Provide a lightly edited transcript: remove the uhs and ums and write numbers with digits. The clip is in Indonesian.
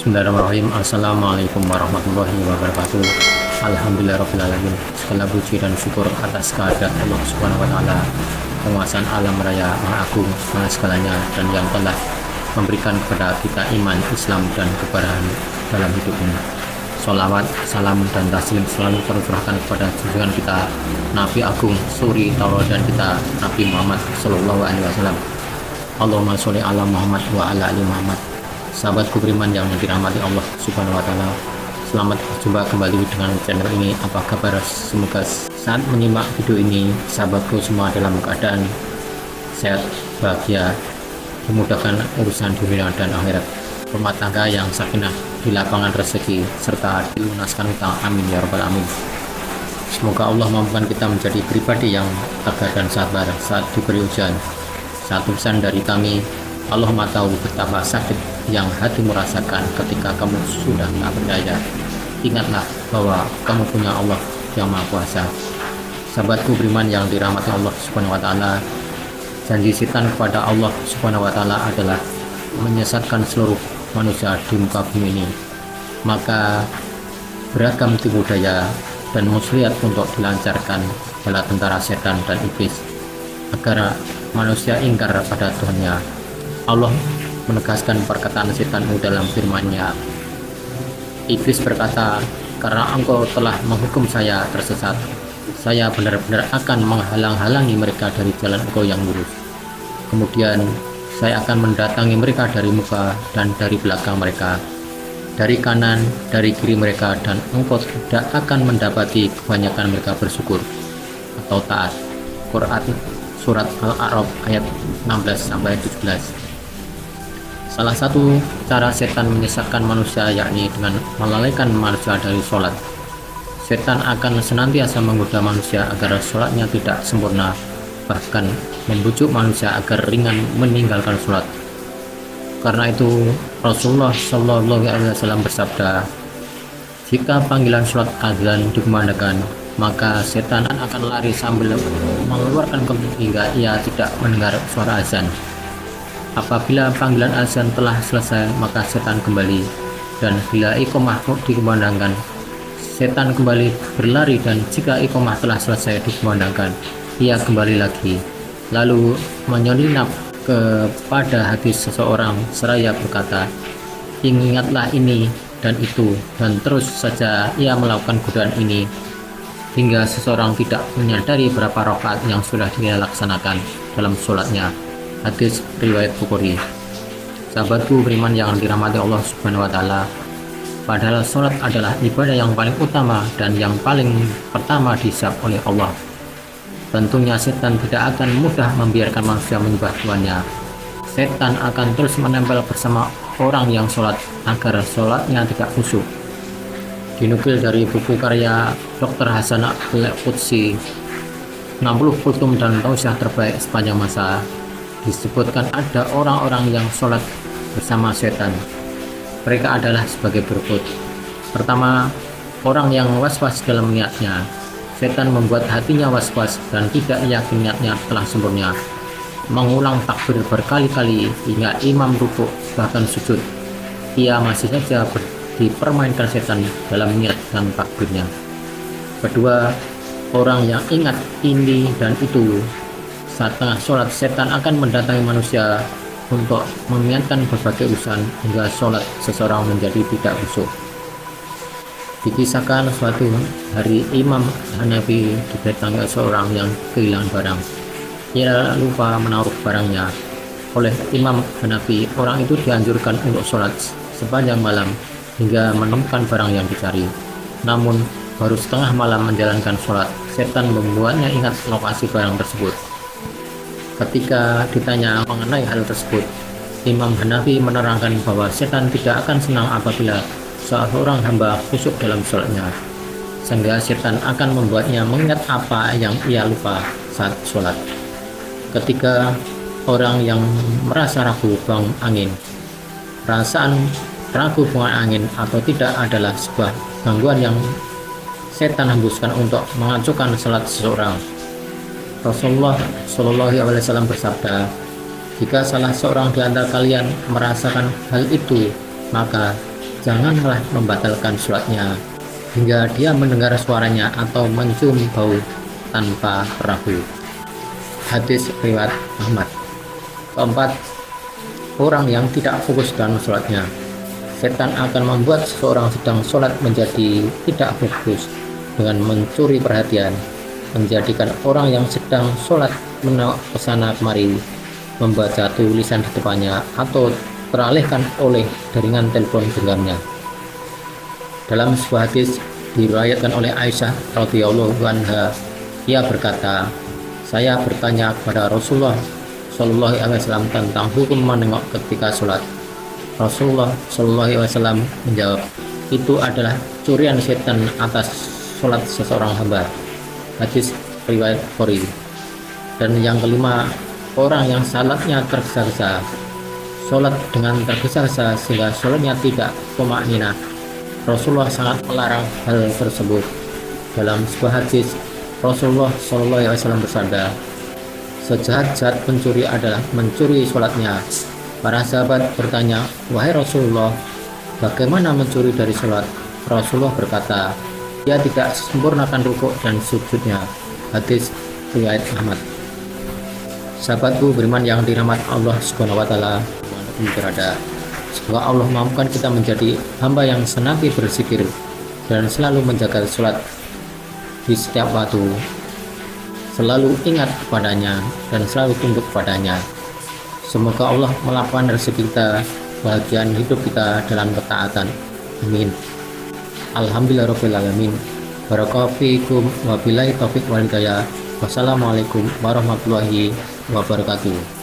Bismillahirrahmanirrahim. Assalamualaikum warahmatullahi wabarakatuh. Alhamdulillahirrahmanirrahim. Segala puji dan syukur atas kehadirat Allah Subhanahu wa Ta'ala, penguasaan alam raya Maha Agung, Maha segalanya, dan yang telah memberikan kepada kita iman, Islam, dan keberkahan dalam hidup ini. Sholawat, salam, dan taslim selalu tercurahkan kepada junjungan kita Nabi Agung, Suri Tauladan kita Nabi Muhammad Sallallahu Alaihi Wasallam. Allahumma sholli ala Muhammad wa ala ali Muhammad. Sahabatku beriman yang dirahmati Allah Subhanahu wa Ta'ala, selamat berjumpa kembali dengan channel ini. Apa kabar? Semoga saat menyimak video ini sahabatku semua dalam keadaan sehat, bahagia, dimudahkan urusan dunia dan akhirat, rumah tangga yang sakinah, di lapangan rezeki, serta dilunaskan utang. Amin ya rabbal alamin. Semoga Allah mampukan kita menjadi pribadi yang tegar dan sabar saat diberi ujian. Satu pesan dari kami, Allah Maha tahu betapa sakit yang hatimu rasakan ketika kamu sudah tak berdaya. Ingatlah bahwa kamu punya Allah yang Maha Kuasa. Sahabatku beriman yang dirahmati Allah Subhanahu wa Ta'ala, janji setan kepada Allah Subhanahu wa Ta'ala adalah menyesatkan seluruh manusia di muka bumi ini. Maka beragam tipu daya dan muslihat untuk dilancarkan bala tentara setan dan iblis agar manusia ingkar pada Tuhannya. Allah menegaskan perkataan setan dalam firman-Nya. Iblis berkata, karena engkau telah menghukum saya tersesat, saya benar-benar akan menghalang-halangi mereka dari jalan engkau yang lurus. Kemudian saya akan mendatangi mereka dari muka dan dari belakang mereka, dari kanan, dari kiri mereka, dan engkau tidak akan mendapati kebanyakan mereka bersyukur atau taat. Quran Surat Al-A'raf ayat 16-17. Salah satu cara setan menyesatkan manusia yakni dengan melalaikan manusia dari sholat. Setan akan senantiasa menggoda manusia agar sholatnya tidak sempurna, bahkan membujuk manusia agar ringan meninggalkan sholat. Karena itu Rasulullah Shallallahu Alaihi Wasallam bersabda, jika panggilan sholat adzan dikumandangkan, maka setan akan lari sambil mengeluarkan kepala hingga ia tidak mendengar suara azan. Apabila panggilan azan telah selesai, maka setan kembali, dan bila iqamah dikumandangkan, setan kembali berlari, dan jika iqamah telah selesai dikumandangkan, ia kembali lagi, lalu menyelinap kepada hati seseorang seraya berkata, ingatlah ini dan itu, dan terus saja ia melakukan godaan ini hingga seseorang tidak menyadari berapa rakaat yang sudah dia laksanakan dalam sholatnya. Hadis riwayat Bukhari. Sahabatku beriman yang dirahmati Allah Subhanahu wa Ta'ala, padahal sholat adalah ibadah yang paling utama dan yang paling pertama dihisab oleh Allah. Tentunya setan tidak akan mudah membiarkan manusia menyembah Tuhannya. Setan akan terus menempel bersama orang yang sholat agar sholatnya tidak khusyuk. Dinukil dari buku karya Dr. Hasan Al-Qudsi, 60 kultum dan tausiah terbaik sepanjang masa, disebutkan ada orang-orang yang sholat bersama setan. Mereka adalah sebagai berikut. Pertama, orang yang was-was dalam niatnya. Setan membuat hatinya was-was dan tidak yakin niatnya telah sempurna, mengulang takbir berkali-kali hingga imam rukuk bahkan sujud. Ia masih saja dipermainkan setan dalam niat dan takbirnya. Kedua, orang yang ingat ini dan itu. Saat tengah sholat, setan akan mendatangi manusia untuk mengingatkan berbagai urusan hingga sholat seseorang menjadi tidak khusyuk. Dikisahkan suatu hari Imam Hanafi didatangi seorang yang kehilangan barang. Ia lupa menaruh barangnya. Oleh Imam Hanafi, orang itu dianjurkan untuk sholat sepanjang malam hingga menemukan barang yang dicari. Namun baru setengah malam menjalankan sholat, setan membuatnya ingat lokasi barang tersebut. Ketika ditanya mengenai hal tersebut, Imam Hanafi menerangkan bahwa setan tidak akan senang apabila seorang hamba khusyuk dalam sholatnya, sehingga setan akan membuatnya mengingat apa yang ia lupa saat sholat. Ketiga, orang yang merasa ragu buang angin. Perasaan ragu buang angin atau tidak adalah sebuah gangguan yang setan hembuskan untuk mengacaukan sholat seseorang. Rasulullah Shallallahu Alaihi Wasallam bersabda, jika salah seorang di antara kalian merasakan hal itu, maka janganlah membatalkan sholatnya hingga dia mendengar suaranya atau mencium bau tanpa ragu. Hadis riwayat Ahmad. Keempat, orang yang tidak fokus dalam sholatnya. Setan akan membuat seseorang sedang sholat menjadi tidak fokus dengan mencuri perhatian, menjadikan orang yang sedang sholat menengok ke sana kemari, membaca tulisan di depannya, atau teralihkan oleh jaringan telepon genggamnya. Dalam sebuah hadis diriwayatkan oleh Aisyah radhiyallahu anha, ia berkata, saya bertanya kepada Rasulullah Shallallahu Alaihi Wasallam tentang hukum menengok ketika sholat. Rasulullah Shallallahu Alaihi Wasallam menjawab, itu adalah curian setan atas sholat seseorang hamba. Hadis riwayat Bukhari. Dan yang kelima, orang yang salatnya tergesa-gesa, sholat dengan tergesa-gesa sehingga sholatnya tidak tumakninah. Rasulullah sangat melarang hal tersebut. Dalam sebuah hadis, Rasulullah Shallallahu Alaihi Wasallam bersabda, sejahat-jahat pencuri adalah mencuri sholatnya. Para sahabat bertanya, wahai Rasulullah, bagaimana mencuri dari sholat? Rasulullah berkata, dia tidak sempurnakan rukuk dan sujudnya. Hadis riwayat Ahmad. Sahabatku beriman yang dirahmati Allah Subhanahu wa taala, dimanapun berada, semoga Allah mampukan kita menjadi hamba yang senantiasa berzikir dan selalu menjaga sholat di setiap waktu, selalu ingat kepadanya dan selalu tunduk kepadanya. Semoga Allah melapangkan rezeki kita, bahagian hidup kita dalam ketaatan. Amin. Alhamdulillahirabbil alamin. Barakallahu fiikum wa billahi taufiq wal hidayah. Wassalamualaikum warahmatullahi wabarakatuh.